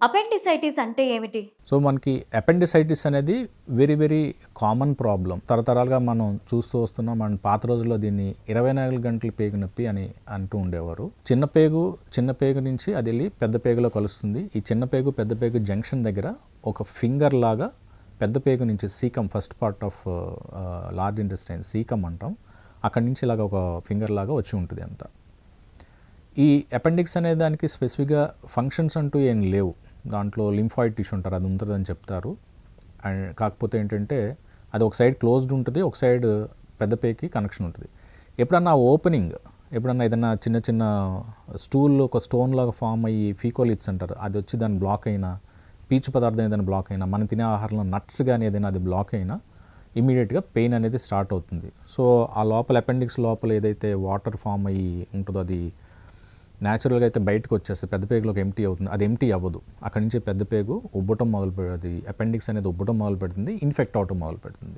Appendicitis అంటే ఏమిటి? So మనకి అపెండిసైటిస్ అనేది వెరీ వెరీ కామన్ ప్రాబ్లం. తరతరాలుగా మనం చూస్తూ వస్తున్నాం. మన పాత రోజుల్లో దీన్ని 24 గంటల పేగు నొప్పి అని అంటూ ఉండేవారు. చిన్న పేగు నుంచి అది వెళ్ళి పెద్ద పేగులో కలుస్తుంది. ఈ చిన్న పేగు పెద్ద పేగు జంక్షన్ దగ్గర ఒక ఫింగర్ లాగా పెద్ద పేగు నుంచి caecum, first part of large intestine caecum అంటాం, అక్కడి నుంచి ఇలాగ ఒక ఫింగర్ లాగా వచ్చి ఉంటుంది అంతా. ఈ అపెండిక్స్ అనే దానికి స్పెసిఫిక్గా ఫంక్షన్స్ అంటూ ఏం లేవు. దాంట్లో లింఫాయిడ్ టిష్యూ ఉంటారు, అది ఉంటుందని చెప్తారు. అండ్ కాకపోతే ఏంటంటే అది ఒక సైడ్ క్లోజ్డ్ ఉంటుంది, ఒక సైడ్ పెద్ద పేకి కనెక్షన్ ఉంటుంది. ఎప్పుడన్నా ఓపెనింగ్, ఎప్పుడన్నా ఏదైనా చిన్న చిన్న స్టూల్ ఒక స్టోన్ లాగా ఫామ్ అయ్యి ఫీకోలిట్స్ అంటారు, అది వచ్చి దాన్ని బ్లాక్ అయినా, పీచు పదార్థం ఏదైనా బ్లాక్ అయినా, మనం తినే ఆహారంలో నట్స్ కానీ ఏదైనా అది బ్లాక్ అయినా ఇమీడియట్గా పెయిన్ అనేది స్టార్ట్ అవుతుంది. సో ఆ లోపల అపెండిక్స్ లోపల ఏదైతే వాటర్ ఫామ్ అయ్యి ఉంటుందో అది న్యాచురల్గా అయితే బయటకు వచ్చేస్తుంది, పెద్ద పేగులోకి ఎంటీ అవుతుంది. అది ఎంటీ అవ్వదు, అక్కడి నుంచి పెద్ద పేగు ఉబ్బటం మొదలు పెడుతుంది, అపెండిక్స్ అనేది ఉబ్బటం మొదలు పెడుతుంది, ఇన్ఫెక్ట్ అవటం మొదలు పెడుతుంది.